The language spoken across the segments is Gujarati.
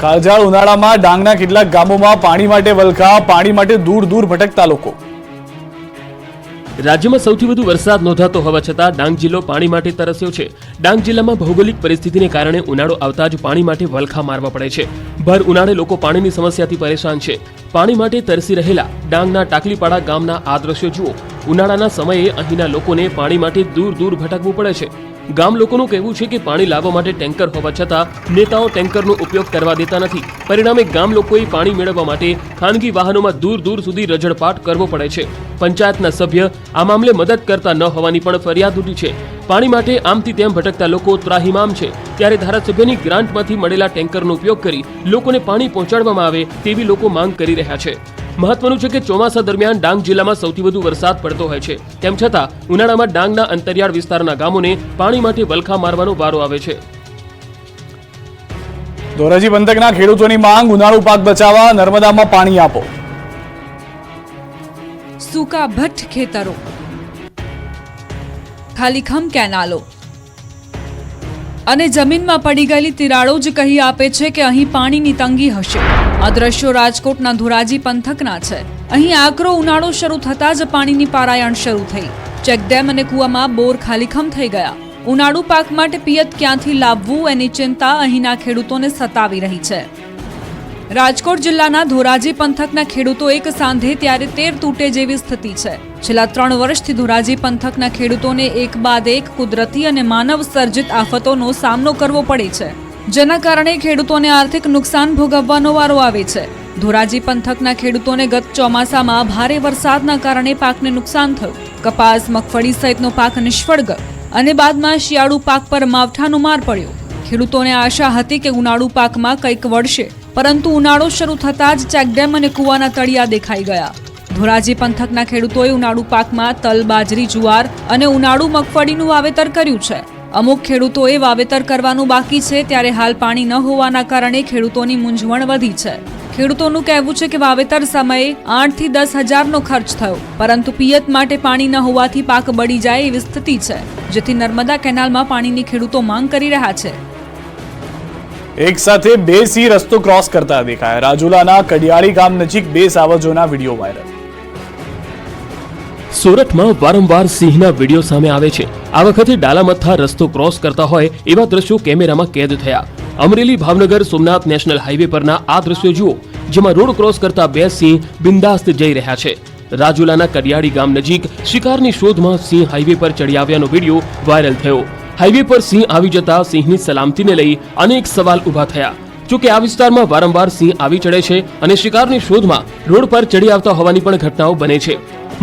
કાળઝાળ ઉનાળામાં ડાંગના કેટલાક ગામોમાં પાણી માટે વલખા, પાણી માટે દૂર દૂર ભટકતા લોકો. રાજ્યમાં સૌથી વધુ વરસાદ નોંધાતો હોવા છતાં ડાંગ જિલ્લો પાણી માટે તરસ્યો છે. ડાંગ જિલ્લામાં ભૌગોલિક પરિસ્થિતિને કારણે ઉનાળો આવતા જ પાણી માટે વલખા મારવા પડે છે. ભર ઉનાળે લોકો પાણીની સમસ્યાથી પરેશાન છે. પાણી માટે તરસી રહેલા ડાંગના ટાકલીપાડા ગામના આ દ્રશ્યો જુઓ. ઉનાળાના સમયે અહીંના લોકોને પાણી માટે દૂર દૂર ભટકવું પડે છે. ગામ લોકોનું કહેવું છે કે પાણી લાવવા માટે ટેન્કર હોવા છતાં નેતાઓ ટેન્કરનો ઉપયોગ કરવા દેતા નથી. પરિણામે ગામ લોકોએ પાણી મેળવવા માટે ખાનગી વાહનોમાં દૂર દૂર સુધી રઝળપાટ કરવો પડે છે. પંચાયતના સભ્ય આ મામલે મદદ કરતા ન હોવાની પણ ફરિયાદ ઉઠી છે. પાણી માટે આમથી તેમ ભટકતા લોકો ત્રાહિમામ છે. ત્યારે ધારાસભ્યની ગ્રાન્ટમાંથી મળેલા ટેન્કરનો ઉપયોગ કરી લોકોને પાણી પહોંચાડવામાં આવે તેવી લોકો માંગ કરી રહ્યા છે. મહત્વનું છે કે ચોમાસા દરમિયાન ડાંગ જિલ્લામાં સૌથી વધુ વરસાદ પડતો હોય છે. તેમ છતાં ઉનાળામાં ડાંગના અંતરિયાળ વિસ્તારના ગામોને પાણી માટે વલખા મારવાનો વારો આવે છે. ધોરાજી પંથકના ખેડૂતોની માંગ, ઉનાળુ પાક બચાવવા નર્મદામાં પાણી આપો. સૂકા ભઠ્ઠ ખેતરો, ખાલીખમ કેનાલો અને જમીનમાં પડી ગયેલી તિરાડો જ કહી આપે છે કે અહીં પાણીની તંગી હશે. આ દ્રશ્યો રાજકોટના ધોરાજી પંથકના છે. અહીં આકરો ઉનાળો શરૂ થતાં જ પાણીની પારાયણ શરૂ થઈ. ચેકડેમ અને કૂવામાં બોર ખાલીખમ થઈ ગયા. ઉનાળુ પાક માટે પિયત ક્યાંથી લાવવું એની ચિંતા અહીંના ખેડૂતોને સતાવી રહી છે. રાજકોટ જિલ્લાના ધોરાજી પંથકના ખેડૂતો એક સાંધે ત્યારે તેર તૂટે જેવી સ્થિતિ છે. છેલ્લા 3 વર્ષથી ધોરાજી પંથકના ખેડૂતોને એક બાદ એક કુદરતી અને માનવ સર્જિત આફતોનો સામનો કરવો પડે છે, જેના કારણે ખેડૂતોને આર્થિક નુકસાન ભોગવવાનો વારો આવે છે. ધોરાજી પંથકના ખેડૂતોને ગત ચોમાસામાં ભારે વરસાદના કારણે પાકને નુકસાન થયું. કપાસ, મગફળી સહિતનો પાક નિષ્ફળ ગયો અને બાદમાં શિયાળુ પાક પર માવઠાનો માર પડ્યો. ખેડૂતોને આશા હતી કે ઉનાળુ પાકમાં કંઈક વળશે, પરંતુ ઉનાળો શરૂ થતાં જ ચેકડેમ અને કૂવાના તળિયા દેખાઈ ગયા. ધોરાજી પંથકના ખેડૂતોએ ઉનાળુ પાકમાં તલ, બાજરી, જુવાર અને ઉનાળુ મગફળીનું વાવેતર કર્યું છે. અમુક ખેડૂતોએ વાવેતર કરવાનું બાકી છે, ત્યારે હાલ પાણી ન હોવાના કારણે ખેડૂતોની મૂંઝવણ વધી છે. ખેડૂતોનું કહેવું છે કે વાવેતર સમયે 8 થી 10 હજારનો ખર્ચ થયો, પરંતુ પિયત માટે પાણી ન હોવાથી પાક બળી જાય એવી સ્થિતિ છે, જેથી નર્મદા કેનાલમાં પાણીની ખેડૂતો માંગ કરી રહ્યા છે. એક સાથે 2 સિંહ રસ્તો ક્રોસ કરતા દેખાયા. રાજુલાના કડિયાળી ગામ નજીક 2 સાવજોના વિડીયો વાયરલ. સુરતમાં વારંવાર સિંહના વિડીયો સામે આવે છે. આ વખતે ડાલામથ્થા રસ્તો ક્રોસ કરતા હોય એવા દ્રશ્યો કેમેરામાં કેદ થયા. અમરેલી ભાવનગર સોમનાથ નેશનલ હાઈવે પરના આ દ્રશ્યો જુઓ, જેમાં રોડ ક્રોસ કરતા 2 સિંહ બિંદાસ્ત જઈ રહ્યા છે. રાજુલાના કડિયાળી ગામ નજીક શિકારની શોધમાં સિંહ હાઈવે પર ચડી આવ્યાનો વિડીયો વાયરલ થયો. હાઈવે પર સિંહ આવી જતા સિંહની સલામતીને લઈ અનેક સવાલ ઉભા થયા. જોકે આ વિસ્તારમાં વારંવાર સિંહ આવી ચડે છે અને શિકારની શોધમાં રોડ પર ચડી આવતા હોવાની પણ ઘટનાઓ બને છે.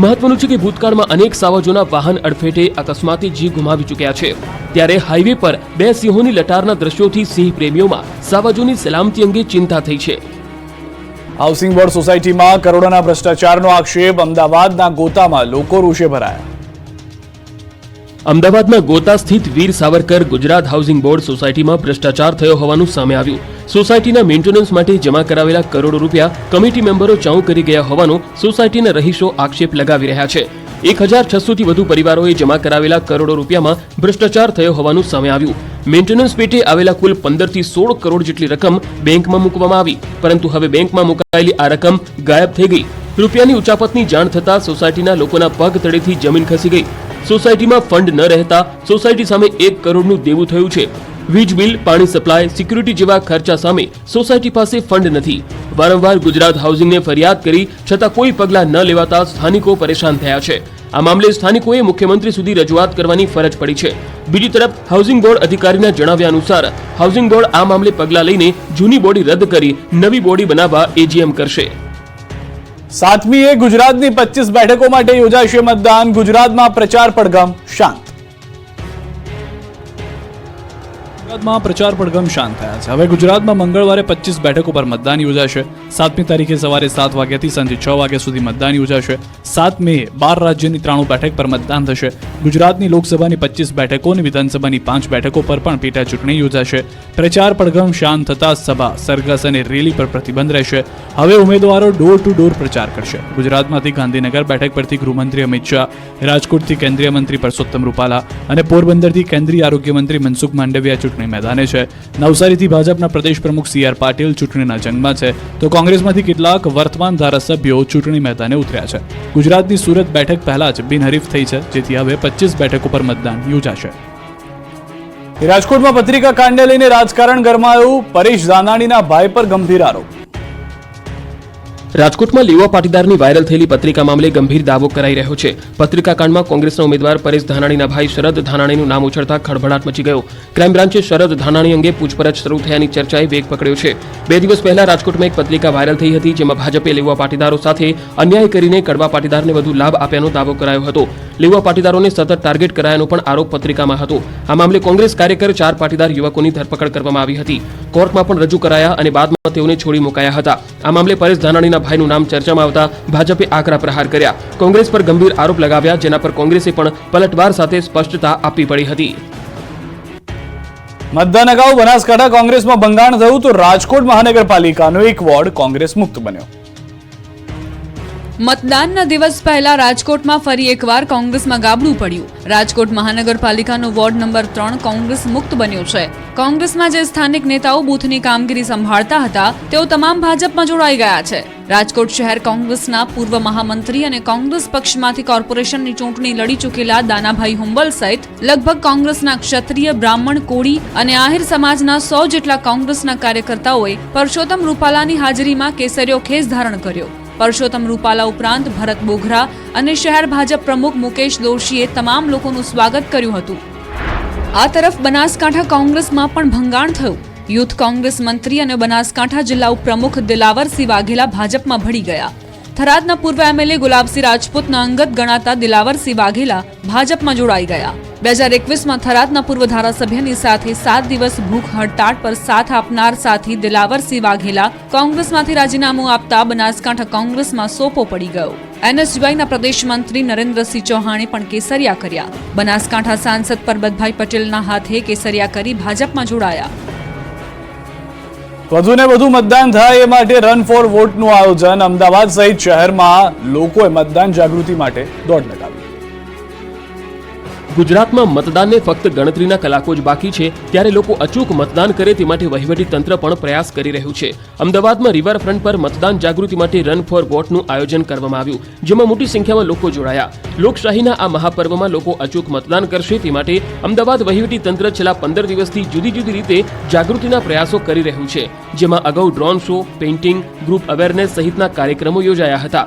મહત્વનું છે કે ભૂતકાળમાં અનેક સાવજોના વાહન અડફેટે અકસ્માતે જીવ ગુમાવી ચૂક્યા છે. ત્યારે હાઈવે પર 2 સિંહોની લટારના દ્રશ્યોથી સિંહ પ્રેમીઓમાં સાવજોની સલામતી અંગે ચિંતા થઈ છે. હાઉસિંગ બોર્ડ સોસાયટીમાં કરોડોના ભ્રષ્ટાચારનો આક્ષેપ. અમદાવાદના ગોતામાં લોકો રોષે ભરાયા. અમદાવાદમાં ગોતા સ્થિત વીર સાવરકર ગુજરાત હાઉસિંગ બોર્ડ સોસાયટીમાં ભ્રષ્ટાચાર થયો હોવાનું સામે આવ્યું. સોસાયટીના મેન્ટેનન્સ માટે જમા કરાવેલા કરોડો રૂપિયા કમિટી મેમ્બરો ચાઉ કરી ગયા હોવાનો સોસાયટીના રહીશો આક્ષેપ લગાવી રહ્યા છે. 1600 થી વધુ પરિવારોએ જમા કરાવેલા કરોડો રૂપિયામાં ભ્રષ્ટાચાર થયો હોવાનું સામે આવ્યું. મેન્ટેનન્સ પેટે આવેલા કુલ 15 થી 16 કરોડ જેટલી રકમ બેંકમાં મૂકવામાં આવી, પરંતુ હવે બેંકમાં મુકાયેલી આ રકમ ગાયબ થઈ ગઈ. રૂપિયાની ઉચાપતની જાણ થતાં સોસાયટીના લોકોના પગ તળેથી જમીન ખસી ગઈ. સોસાયટીમાં ફંડ ન રહેતા સોસાયટી સામે 1 કરોડનું દેવું થયું છે. વીજ બિલ, પાણી સપ્લાય, સિક્યુરિટી જેવા ખર્ચા સામે સોસાયટી પાસે ફંડ નથી. વારંવાર ગુજરાત હાઉસિંગને ફરિયાદ કરી છતાં કોઈ પગલાં ન લેવાતા સ્થાનિકો પરેશાન થયા છે. આ મામલે સ્થાનિકોએ મુખ્યમંત્રી સુધી રજૂઆત કરવાની ફરજ પડી છે. બીજી તરફ હાઉસિંગ બોર્ડ અધિકારીના જણાવ્યા અનુસાર હાઉસિંગ બોર્ડ આ મામલે પગલાં લઈને જૂની બોડી રદ કરી નવી બોડી બનાવવા એજીએમ કરશે. 7મીએ ગુજરાતની 25 બેઠકો માટે યોજાશે મતદાન. ગુજરાતમાં પ્રચાર પડઘમ શાંત. ગુજરાતમાં પ્રચાર પડઘમ શાંત થયા છે. હવે ગુજરાતમાં મંગળવારે 25 બેઠકો પર મતદાન યોજાશે. 7મી તારીખે સવારે 7 વાગ્યાથી સાંજે 6 વાગ્યા સુધી મતદાન યોજાશે. 7 મે 12 રાજ્યની 93 બેઠક પર મતદાન થશે. ગુજરાતની લોકસભાની 25 બેઠકો અને વિધાનસભાની 5 બેઠકો પર પણ પેટા ચૂંટણી યોજાશે. પ્રચાર પડઘમ શાંત થતા સભા, સરઘસ અને રેલી પર પ્રતિબંધ રહેશે. હવે ઉમેદવારો ડોર ટુ ડોર પ્રચાર કરશે. ગુજરાતમાંથી ગાંધીનગર બેઠક પરથી ગૃહમંત્રી અમિત શાહ, રાજકોટથી કેન્દ્રીય મંત્રી પરસોત્તમ રૂપાલા અને પોરબંદરથી કેન્દ્રીય આરોગ્ય મંત્રી મનસુખ માંડવિયા ચૂંટણી મેદાને છે. નવસારીથી ભાજપના પ્રદેશ પ્રમુખ CR પાટીલ ચૂંટણીના જંગમાં છે, તો કોંગ્રેસમાંથી કેટલાક વર્તમાન ધારાસભ્યો ચૂંટણી મેદાને ઉતર્યા છે. ગુજરાતની સુરત બેઠક પહેલા જ બિનહરીફ થઈ છે, જેથી હવે 25 બેઠકો પર મતદાન યોજાશે. રાજકોટમાં પત્રિકા કાંડને લઈને રાજકારણ ગરમાયું. પરેશ ધાનાણીના ભાઈ પર ગંભીર આરોપ. રાજકોટમાં લેવા પાટીદારની વાયરલ થયેલી પત્રિકા મામલે ગંભીર દાવો કરાઈ રહ્યો છે. પત્રિકા કાંડમાં કોંગ્રેસના ઉમેદવાર પરેશ ધાનાણીના ભાઈ શરદ ધાનાણીનું નામ ઉછળતા ખળભળાટ મચી ગયો. ક્રાઇમ બ્રાન્ચે શરદ ધાનાણી અંગે પૂછપરછ શરૂ થયાની ચર્ચાએ વેગ પકડ્યો છે. 2 દિવસ પહેલા રાજકોટમાં એક પત્રિકા વાયરલ થઈ હતી, જેમાં ભાજપે લેવા પાટીદારો સાથે અન્યાય કરીને કડવા પાટીદારને વધુ લાભ આપ્યાનો દાવો કરાયો હતો. લેવા પાટીદારોને સતત ટાર્ગેટ કરાયાનો પણ આરોપ પત્રિકામાં હતો. આ મામલે કોંગ્રેસ કાર્યકર 4 પાટીદાર યુવકોની ધરપકડ કરવામાં આવી હતી. કોર્ટમાં પણ રજૂ કરાયા અને બાદમાં તેઓને છોડી મુકાયા હતા. આ મામલે પરેશ ધાનાણીના ભાઈનું નામ ચર્ચામાં આવતા ભાજપે આકરા પ્રહાર કર્યા. કોંગ્રેસ પર ગંભીર આરોપ લગાવ્યા, જેના પર કોંગ્રેસે પણ પલટવાર સાથે સ્પષ્ટતા આપવી પડી હતી. મતદાન અગાઉ બનાસકાંઠા કોંગ્રેસમાં ભંગાણ થયું તો રાજકોટ મહાનગરપાલિકાનો એક વોર્ડ કોંગ્રેસ મુક્ત બન્યો. મતદાનના દિવસ પહેલા રાજકોટમાં ફરી એકવાર કોંગ્રેસમાં ગાબડું પડ્યું. રાજકોટ મહાનગરપાલિકાનો વોર્ડ નંબર 3 કોંગ્રેસ મુક્ત બન્યો છે. કોંગ્રેસમાં જે સ્થાનિક નેતાઓ બૂથની કામગીરી સંભાળતા હતા, તેઓ તમામ ભાજપમાં જોડાઈ ગયા છે. રાજકોટ શહેર કોંગ્રેસના પૂર્વ મહામંત્રી અને કોંગ્રેસ પક્ષમાંથી કોર્પોરેશનની ચૂંટણી લડી ચૂકેલા દાનાભાઈ હુંબલ સહિત લગભગ કોંગ્રેસના ક્ષત્રિય, બ્રાહ્મણ, કોળી અને આહિર સમાજના 100 જેટલા કોંગ્રેસના કાર્યકર્તાઓએ પરસોત્તમ રૂપાલાની હાજરીમાં કેસરીયો ખેસ ધારણ કર્યો. પરસોત્તમ રૂપાલા ઉપરાંત ભરત બોઘરા અને શહેર ભાજપ પ્રમુખ મુકેશ દોશીએ તમામ લોકોનું સ્વાગત કર્યું હતું. આ તરફ બનાસકાંઠા કોંગ્રેસમાં પણ ભંગાણ થયું. યુથ કોંગ્રેસ મંત્રી અને બનાસકાંઠા જિલ્લા ઉપપ્રમુખ દિલાવરસિંહ વાઘેલા ભાજપમાં ભળી ગયા. થરાદના પૂર્વ MLA ગુલાબસિંહ રાજપૂતના અંગત ગણાતા દિલાવરસિંહ વાઘેલા ભાજપમાં જોડાઈ ગયા. 2021માં થરાદના પૂર્વ ધારાસભ્યની સાથે 7 દિવસ ભૂખ હડતાળ પર સાથ આપનાર સાથી દિલાવરસિંહ વાઘેલા કોંગ્રેસમાંથી રાજીનામું આપતા બનાસકાંઠા કોંગ્રેસમાં સોપો પડી ગયો. NSYના પ્રદેશ મંત્રી નરેન્દ્રસિંહ ચૌહાણે પણ કેસરિયા કર્યા. બનાસકાંઠા સાંસદ પરબતભાઈ પટેલના હાથે કેસરિયા કરી ભાજપમાં જોડાયા. વધુને વધુ મતદાન થાય એ માટે રન ફોર વોટનું આયોજન. અમદાવાદ સહિત શહેરમાં લોકોએ મતદાન જાગૃતિ માટે દોડ લગાવી. ગુજરાતમાં મતદાનને ફક્ત ગણતરીના કલાકો જ બાકી છે, ત્યારે લોકો અચૂક મતદાન કરે તે માટે વહીવટી તંત્ર પણ પ્રયાસ કરી રહ્યું છે. અમદાવાદમાં રિવરફ્રન્ટ પર મતદાન જાગૃતિ માટે રન ફોર વોટનું આયોજન કરવામાં આવ્યું, જેમાં મોટી સંખ્યામાં લોકો જોડાયા. લોકશાહીના આ મહાપર્વમાં લોકો અચૂક મતદાન કરશે તે માટે અમદાવાદ વહીવટી તંત્ર છેલ્લા 15 દિવસથી જુદી જુદી રીતે જાગૃતિના પ્રયાસો કરી રહ્યું છે, જેમાં અગાઉ drone show, painting, group awareness સહિતના કાર્યક્રમો યોજાયા હતા.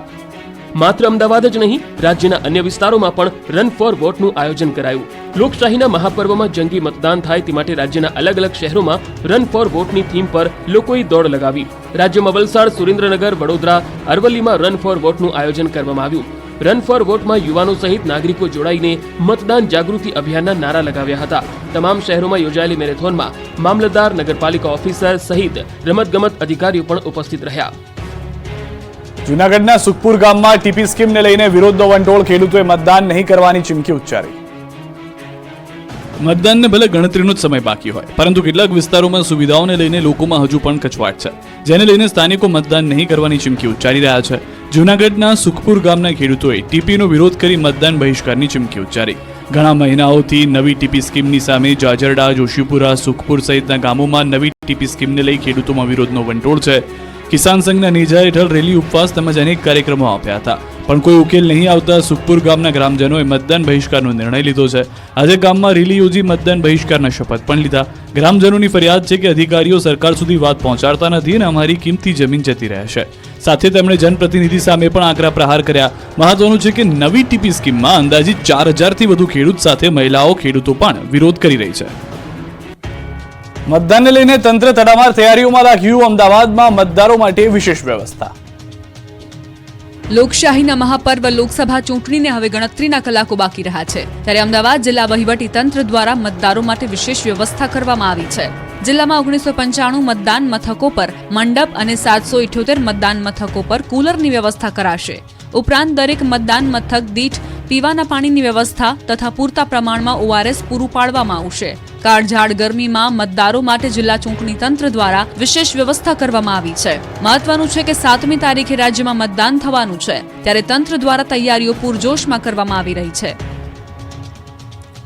માત્ર અમદાવાદ જ નહીં, રાજ્યના અન્ય વિસ્તારોમાં પણ રન ફોર વોટનું આયોજન કરાયું. લોકશાહીના મહાપર્વમાં જંગી મતદાન થાય તે માટે રાજ્યના અલગ અલગ શહેરોમાં રન ફોર વોટની થીમ પર લોકોએ દોડ લગાવી. રાજ્યમાં વલસાડ, સુરેન્દ્રનગર, વડોદરા, અરવલ્લીમાં રન ફોર વોટનું આયોજન કરવામાં આવ્યું. રન ફોર વોટમાં યુવાનો સહિત નાગરિકો જોડાઈને મતદાન જાગૃતિ અભિયાનના નારા લગાવ્યા હતા. તમામ શહેરોમાં યોજાયેલી મેરેથોનમાં મામલતદાર, નગરપાલિકા ઓફિસર સહિત રમતગમત અધિકારીઓ પણ ઉપસ્થિત રહ્યા. જૂનાગઢના સુખપુર ગામમાં ટીપી સ્કીમને લઈને વિરોધનો વંટોળ. ખેડૂતોએ મતદાન નહીં કરવાની ચીમકી ઉચ્ચારી. મતદાનને ભલે ગણતરીનો જ સમય બાકી હોય, પરંતુ કેટલાક વિસ્તારોમાં સુવિધાઓને લઈને લોકોમાં હજુ પણ કચવાટ છે, જેને લઈને સ્થાનિકો મતદાન નહીં કરવાની ચીમકી ઉચ્ચારી રહ્યા છે. જૂનાગઢના સુખપુર ગામના ખેડૂતોએ ટીપીનો વિરોધ કરી મતદાન બહિષ્કારની ચીમકી ઉચ્ચારી. ઘણા મહિનાઓથી નવી ટીપી સ્કીમની સામે જાજરડા, જોશીપુરા, સુખપુર સહિતના ગામોમાં નવી ટીપી સ્કીમને લઈ ખેડૂતોમાં વિરોધનો વંટોળ છે. કિસાન સંઘના નેજા હેઠળ રેલી, ઉપવાસ તેમજ અનેક કાર્યક્રમો આપ્યા હતા, પણ કોઈ ઉકેલ નહીં આવતા સુખપુર ગામના ગ્રામજનોએ મતદાન બહિષ્કારનો નિર્ણય લીધો છે. આજે ગામમાં રેલી યોજી મતદાન બહિષ્કારના શપથ પણ લીધા. ગ્રામજનોની ફરિયાદ છે કે અધિકારીઓ સરકાર સુધી વાત પહોંચાડતા નથી અને અમારી કિંમતી જમીન જતી રહે છે. સાથે તેમણે જનપ્રતિનિધિ સામે પણ આકરા પ્રહાર કર્યા. મહત્વનું છે કે નવી ટીપી સ્કીમમાં અંદાજિત 4000થી વધુ ખેડૂત સાથે મહિલાઓ ખેડૂતો પણ વિરોધ કરી રહી છે. મતદાનને લઈને તંત્ર તડામાર તૈયારીઓમાં રાખ્યું. અમદાવાદમાં મતદારો માટે વિશેષ વ્યવસ્થા. લોકશાહીના મહાપર્વ લોકસભા ચૂંટણીને હવે ગણતરીના કલાકો બાકી રહ્યા છે, ત્યારે અમદાવાદ જિલ્લા વહીવટી તંત્ર દ્વારા મતદારો માટે વિશેષ વ્યવસ્થા કરવામાં આવી છે. જિલ્લામાં 1995 મતદાન મથકો પર મંડપ અને 778 મતદાન મથકો પર કુલરની વ્યવસ્થા કરાશે. ઉપરાંત દરેક મતદાન મથક દીઠ પીવાના પાણીની વ્યવસ્થા તથા પૂરતા પ્રમાણમાં ORS પૂરું પાડવામાં આવશે. કાળઝાળ ગરમીમાં મતદારો માટે જિલ્લા ચૂંટણી તંત્ર દ્વારા વિશેષ વ્યવસ્થા કરવામાં આવી છે. મહત્વનું છે કે 7મી તારીખે રાજ્યમાં મતદાન થવાનું છે, ત્યારે તંત્ર દ્વારા તૈયારીઓ પૂરજોશમાં કરવામાં આવી રહી છે.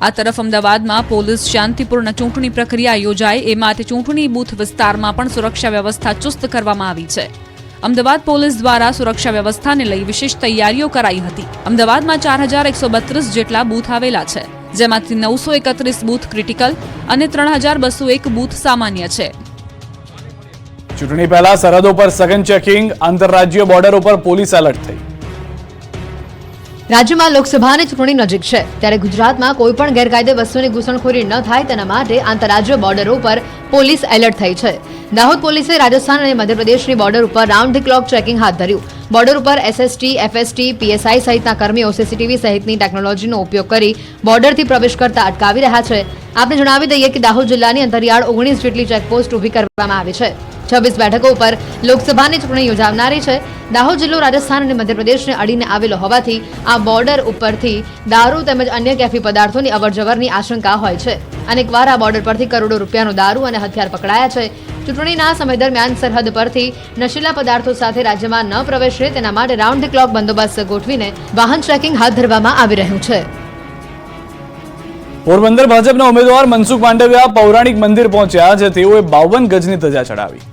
આ તરફ અમદાવાદમાં પોલીસ શાંતિપૂર્ણ ચૂંટણી પ્રક્રિયા યોજાય એ માટે ચૂંટણી બૂથ વિસ્તારમાં પણ સુરક્ષા વ્યવસ્થા ચુસ્ત કરવામાં આવી છે. અમદાવાદ પોલીસ દ્વારા સુરક્ષા વ્યવસ્થાને લઈ વિશેષ તૈયારીઓ કરાઈ હતી. અમદાવાદમાં 4132 જેટલા બૂથ આવેલા છે, જેમાંથી 931 બૂથ ક્રિટિકલ અને 3201 બૂથ સામાન્ય છે. ચૂંટણી પહેલા સરહદો પર સઘન ચેકિંગ, આંતરરાજ્ય બોર્ડર ઉપર પોલીસ એલર્ટ થઈ. રાજ્યમાં લોકસભાની ચૂંટણી નજીક છે, ત્યારે ગુજરાતમાં કોઈ પણ ગેરકાયદે વસ્તુની ઘૂસણખોરી ન થાય તેના માટે આંતરરાજ્ય બોર્ડરો પર પોલીસ એલર્ટ થઈ છે. દાહોદ પોલીસે રાજસ્થાન અને મધ્યપ્રદેશની બોર્ડર ઉપર રાઉન્ડ ધી ક્લોક ચેકિંગ હાથ ધર્યું. બોર્ડર ઉપર એસએસટી, એફએસટી, પીએસઆઈ સહિતના કર્મીઓ સીસીટીવી સહિતની ટેકનોલોજીનો ઉપયોગ કરી બોર્ડરથી પ્રવેશ કરતા અટકાવી રહ્યા છે. આપને જણાવી દઈએ કે દાહોદ જિલ્લાની અંતરિયાળ 19 જેટલી ચેકપોસ્ટ ઊભી કરવામાં આવી છે. 26 બેઠકો ઉપર લોકસભાની ચૂંટણી યોજાનારી છે. દાહોદ જિલ્લો રાજસ્થાન અને મધ્યપ્રદેશને અડીને આવેલો હોવાથી આ બોર્ડર ઉપરથી દારૂ તેમજ અન્ય કેફી પદાર્થોની અવરજવરની આશંકા હોય છે. અનેકવાર આ બોર્ડર પરથી કરોડો રૂપિયાનો દારૂ અને હથિયાર પકડાયા છે. ચૂંટણીના સમય દરમિયાન સરહદ પરથી નશીલા પદાર્થો સાથે રાજ્યમાં ન પ્રવેશે તેના માટે રાઉન્ડ ધી ક્લોક બંદોબસ્ત ગોઠવીને વાહન ચેકિંગ હાથ ધરવામાં આવી રહ્યું છે. પોરબંદર ભાજપના ઉમેદવાર મનસુખ માંડવિયા પૌરાણિક મંદિર પહોંચ્યા, જે તેઓએ 52 ગજની ધજા ચડાવી.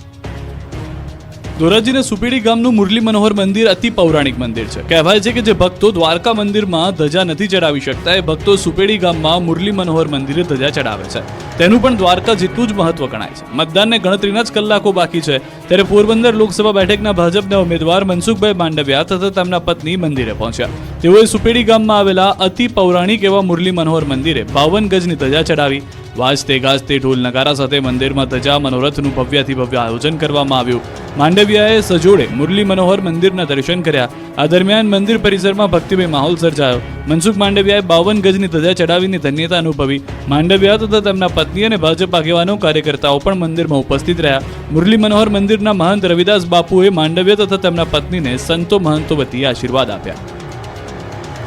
ધોરાજીના સુપેડી ગામનું મુરલી મનોહર મંદિર અતિ પૌરાણિક મંદિર છે. કહેવાય છે કે જે ભક્તો દ્વારકા મંદિરમાં ધજા નથી ચડાવી શકતા એ ભક્તો સુપેડી ગામમાં મુરલી મનોહર મંદિરે ધજા ચડાવે છે. તેનું પણ દ્વારકા જેટલું જ મહત્વ ગણાય છે. મતદાનને ગણતરીના જ કલાકો બાકી છે, ત્યારે પોરબંદર લોકસભા બેઠકના ભાજપના ઉમેદવાર મનસુખભાઈ માંડવિયા તથા તેમના પત્ની મંદિરે પહોંચ્યા. તેઓએ સુપેડી ગામમાં આવેલા અતિ પૌરાણિક એવા મુરલી મનોહર મંદિરે 52 ગજની ધજા ચડાવી. વાજતે ગાજતે ઢોલ નગારા સાથે મંદિરમાં ધજા મનોરથનું ભવ્યાથી ભવ્ય આયોજન કરવામાં આવ્યું. માંડવિયાએ સજોડે મુરલી મનોહર મંદિરના દર્શન કર્યા. આ દરમિયાન મંદિર પરિસરમાં ભક્તિમય માહોલ સર્જાયો. મનસુખ માંડવિયાએ 52 ગજની ધજા ચડાવીને ધન્યતા અનુભવી. માંડવિયા તથા તેમના પત્ની અને ભાજપ આગેવાનો કાર્યકર્તાઓ પણ મંદિરમાં ઉપસ્થિત રહ્યા. મુરલી મનોહર મંદિરના મહંત રવિદાસ બાપુએ માંડવિયા તથા તેમના પત્નીને સંતો મહંતો વતી આશીર્વાદ આપ્યા.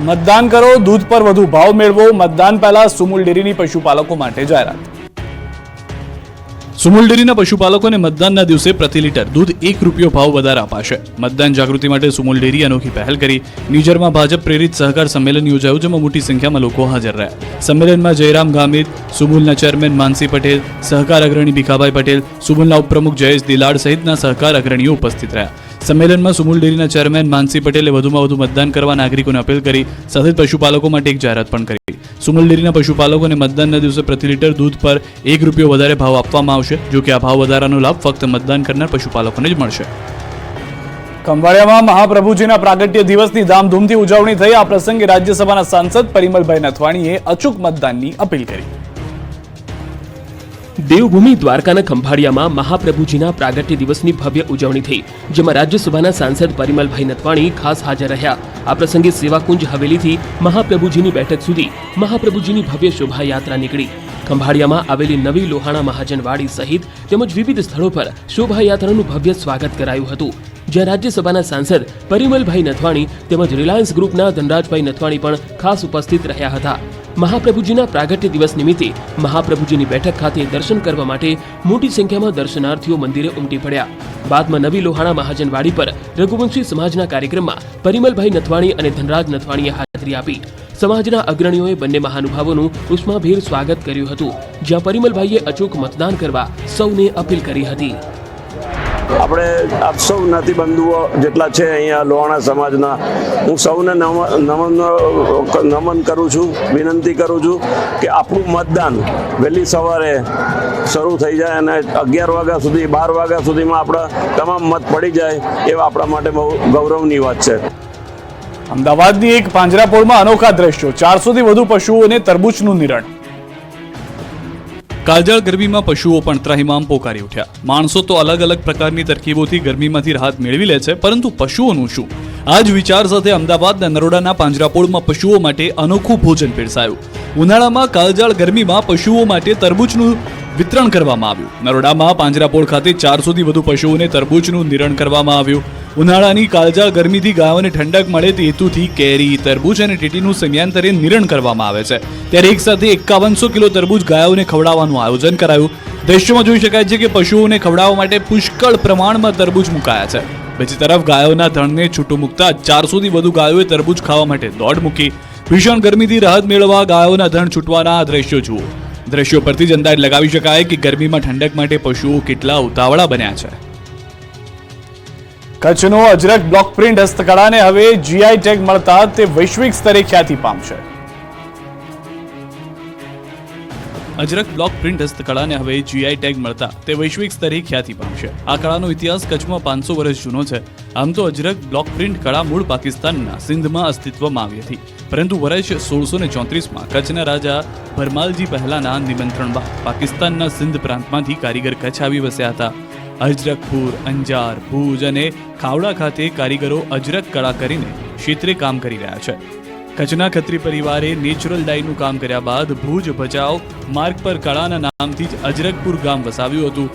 મતદાન કરો, દૂધ પર વધુ ભાવ મેળવો. મતદાન પહેલા સુમુલ ડેરીની પશુપાલકો માટે જાહેરાત. સુમુલ ડેરીના પશુપાલકોને મતદાનના દિવસે પ્રતિ લીટર દૂધ ₹1 ભાવ વધારે અપાશે. મતદાન જાગૃતિ માટે સુમુલ ડેરી અનોખી પહેલ કરી. નિઝરમાં ભાજપ પ્રેરિત સહકાર સંમેલન યોજાયું, જેમાં મોટી સંખ્યામાં લોકો હાજર રહ્યા. સંમેલનમાં જયરામ ગામિત, સુમુલના ચેરમેન માનસી પટેલ, સહકાર અગ્રણી ભીખાભાઈ પટેલ, સુમુલના ઉપપ્રમુખ જયેશ દિલાડ સહિતના સહકાર અગ્રણીઓ ઉપસ્થિત રહ્યા. સંમેલનમાં સુમુલ ડેરીના ચેરમેન માનસી પટેલે વધુમાં વધુ મતદાન કરવા નાગરિકોને અપીલ કરી. સાથે જ પશુપાલકો માટે એક જાહેરાત પણ કરી. સુમુલ ડેરીના પશુપાલકોને મતદાનના દિવસે પ્રતિ લીટર દૂધ પર ₹1 વધારે ભાવ આપવામાં આવશે. જો કે આ ભાવ વધારાનો લાભ ફક્ત મતદાન કરનાર પશુપાલકોને જ મળશે. ખંભાળિયામાં મહાપ્રભુજીના પ્રાગટ્ય દિવસની ધામધૂમથી ઉજવણી થઈ. આ પ્રસંગે રાજ્યસભાના સાંસદ પરિમલભાઈ નથવાણીએ અચૂક મતદાનની અપીલ કરી. દેવભૂમિ દ્વારકાના ખંભાળિયામાં મહાપ્રભુજીના પ્રાગટ્ય દિવસની ભવ્ય ઉજવણી થઈ, જેમાં રાજ્યસભાના સાંસદ પરિમલભાઈ નથવાણી ખાસ હાજર રહ્યા. આ પ્રસંગે સેવાકુંજ હવેલીથી મહાપ્રભુજીની બેઠક સુધી મહાપ્રભુજીની ભવ્ય શોભાયાત્રા નીકળી. ખંભાળિયામાં આવેલી નવી લોહાણા મહાજનવાડી સહિત તેમજ વિવિધ સ્થળો પર શોભાયાત્રાનું ભવ્ય સ્વાગત કરાયું હતું, જ્યાં રાજ્યસભાના સાંસદ પરિમલભાઈ નથવાણી તેમજ રિલાયન્સ ગ્રુપના ધનરાજભાઈ નથવાણી પણ ખાસ ઉપસ્થિત રહ્યા હતા. મહાપ્રભુજીના પ્રાગટ્ય દિવસ નિમિત્તે મહાપ્રભુજીની બેઠક ખાતે દર્શન કરવા માટે મોટી સંખ્યામાં દર્શનાર્થીઓ મંદિરે ઉમટી પડ્યા. બાદમાં નવી લોહાણા મહાજનવાડી પર રઘુવંશી સમાજના કાર્યક્રમમાં પરિમલભાઈ નથવાણી અને ધનરાજ નથવાણીએ હાજરી આપી. સમાજના અગ્રણીઓએ બંને મહાનુભાવોનું ઉષ્માભેર સ્વાગત કર્યું હતું, જ્યાં પરિમલભાઈએ અચૂક મતદાન કરવા સૌને અપીલ કરી હતી. આપણે આપ સૌ જ્ઞાતિબંધુઓ જેટલા છે અહીંયા લોહાણા સમાજના, હું સૌને નમન કરું છું, વિનંતી કરું છું કે આપણું મતદાન વહેલી સવારે શરૂ થઈ જાય અને 11 વાગ્યા સુધી 12 વાગ્યા સુધીમાં આપણા તમામ મત પડી જાય એવા આપણા માટે બહુ ગૌરવની વાત છે. અમદાવાદની એક પાંજરાપોળમાં અનોખા દ્રશ્યો. 400 થી વધુ પશુઓને તરબૂચનું નિરણ. કાળઝાળ ગરમીમાં પશુઓ પણ ત્રાહિમામ પોકારી ઉઠ્યા. માણસો તો અલગ અલગ પ્રકારની તરકીબોથી ગરમીમાંથી રાહત મેળવી લે છે, પરંતુ પશુઓનું શું? આ જ વિચાર સાથે અમદાવાદના નરોડાના પાંજરાપોળમાં પશુઓ માટે અનોખું ભોજન પીરસાયું. ઉનાળામાં કાળઝાળ ગરમીમાં પશુઓ માટે તરબૂચનું વિતરણ કરવામાં આવ્યું. નરોડામાં પાંજરાપોળ ખાતે 400 થી વધુ પશુઓને તરબૂચનું નિરણ કરવામાં આવ્યું. ઉનાળાની કાળઝાળ ગરમીથી ગાયોને ઠંડક મળે તે હેતુથી કેરી, તરબૂચ અને ટીટીનું સમયાંતરે નિરણ કરવામાં આવે છે. ત્યારે એક સાથે 5100 કિલો તરબૂચ ગાયોને ખવડાવવાનું આયોજન કરાયું. દ્રશ્યમાં જોઈ શકાય છે કે પશુઓને ખવડાવવા માટે પુષ્કળ પ્રમાણમાં તરબૂચ મુકાયા છે. બીજી તરફ ગાયોના ધણને છૂટું મૂકતા 400 થી વધુ ગાયોએ તરબૂચ ખાવા માટે દોડ મૂકી. ભીષણ ગરમીથી રાહત મેળવવા ગાયોના ધણ છૂટવાના આ દ્રશ્યો જુઓ. દ્રશ્યો પરથી જ અંદાજ લગાવી શકાય કે ગરમીમાં ઠંડક માટે પશુઓ કેટલા ઉતાવળા બન્યા છે. કચ્છનો અજરક બ્લોક પ્રિન્ટ હસ્તકળાને હવે જીઆઈ ટેગ મળતા તે વૈશ્વિક સ્તરે ખ્યાતિ પામશે. અજરક બ્લોક પ્રિન્ટ હસ્તકળાને હવે જીઆઈ ટેગ મળતા તે વૈશ્વિક સ્તરે ખ્યાતિ પામશે. આ કળાનો ઇતિહાસ કચ્છમાં 500 વર્ષ જૂનો છે. આમ તો અજરક બ્લોક પ્રિન્ટ કળા મૂળ પાકિસ્તાનના સિંધમાં અસ્તિત્વમાં આવી હતી, પરંતુ વર્ષ 1634માં કચ્છના રાજા ભરમાલજી પહેલાના નિમંત્રણ બાદ પાકિસ્તાનના સિંધ પ્રાંતમાંથી કારીગર કચ્છ આવી વસ્યા હતા. અજરકપુર, અંજાર, ભુજ અને ખાવડા ખાતે કારીગરો અજરક કળા કરીને ક્ષેત્રે કામ કરી રહ્યા છે. કચ્છના ખત્રી પરિવારે નેચરલ ડાયનું કામ કર્યા બાદ ભુજ ભચાઉ માર્ગ પર કળાના નામથી જ અજરકપુર ગામ વસાવ્યું હતું.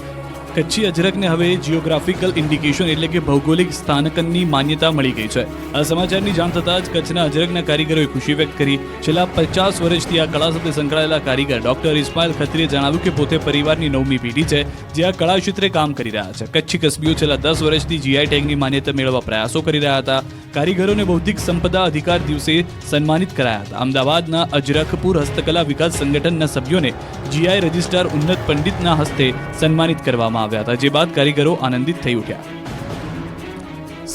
કચ્છી અજરકને હવે જિયોગ્રાફિકલ ઇન્ડિકેશન એટલે કે ભૌગોલિક સ્થાનકનની માન્યતા મળી ગઈ છે. આ સમાચારની જાણ થતાં જ કચ્છના અજરકના કારીગરોએ ખુશી વ્યક્ત કરી. છેલ્લા 50 વર્ષથી આ કળા સાથે સંકળાયેલા કારીગર ડોક્ટર ઇસ્માઇલ ખત્રીએ જણાવ્યું કે પોતે પરિવારની 9મી પેઢી છે જે આ કળા ક્ષેત્રે કામ કરી રહ્યા છે. કચ્છી કસબીઓ છેલ્લા 10 વર્ષથી જીઆઈ ટેગની માન્યતા મેળવવા પ્રયાસો કરી રહ્યા હતા. કારીગરોને બૌદ્ધિક સંપદા અધિકાર દિવસે સન્માનિત કરાયા હતા. અમદાવાદના અજરકપુર હસ્તકલા વિકાસ સંગઠનના સભ્યોને જીઆઈ રજિસ્ટ્રાર ઉન્નત પંડિતના હસ્તે સન્માનિત કરવામાં આવ્યા હતા, જે બાદ કારીગરો આનંદિત થઈ ઉઠ્યા.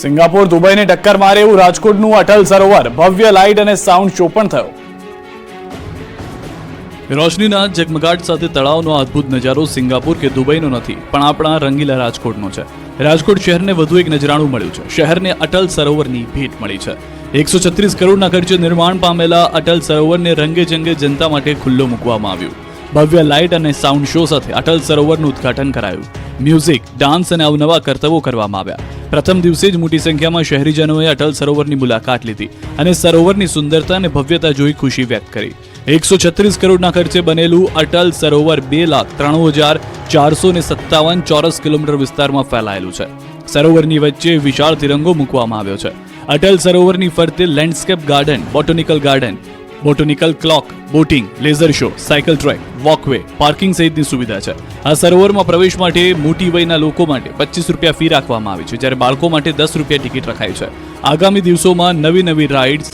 સિંગાપોર દુબઈને ટક્કર મારે એવું રાજકોટનું અટલ સરોવર, ભવ્ય લાઇટ અને સાઉન્ડ શો પણ થયો. રોશનીના ઝગમગાટ સાથે તળાવનો અદ્ભુત નજારો સિંગાપુર કે દુબઈનો નથી, પણ આપણા રંગીલા રાજકોટનો છે. રાજકોટ શહેરને વધુ એક નજરાણું મળ્યું છે. શહેરને અટલ સરોવરની ભેટ મળી છે. 136 કરોડના ખર્ચે નિર્માણ પામેલા અટલ સરોવરને રંગે ચંગે જનતા માટે ખુલ્લો મૂકવામાં આવ્યું. ભવ્ય લાઇટ અને સાઉન્ડ શો સાથે અટલ સરોવરનું ઉદ્ઘાટન કરાયું. મ્યુઝિક, ડાન્સ અને અવનવા કરતબો કરવામાં આવ્યા. પ્રથમ દિવસે જ મોટી સંખ્યામાં શહેરીજનોએ અટલ સરોવરની મુલાકાત લીધી અને સરોવરની સુંદરતા અને ભવ્યતા જોઈ ખુશી વ્યક્ત કરી. 136 કરોડના ખર્ચે બનેલું અટલ સરોવર 2,93,457 ચોરસ કિલોમીટર વિસ્તારમાં ફેલાયેલું છે. સરોવરની વચ્ચે વિશાળ તિરંગો મૂકવામાં આવ્યો છે. અટલ સરોવરની ફરતે landscape garden, botanical garden, botanical clock, boating, laser show, cycle track, walkway, parking સહિતની સુવિધા છે. આ સરોવરમાં પ્રવેશ માટે મોટી વયના લોકો માટે 25 રૂપિયા ફી રાખવામાં આવી છે, જ્યારે બાળકો માટે 10 રૂપિયા ટિકિટ રખાઈ છે. આગામી દિવસોમાં નવી રાઇડ્સ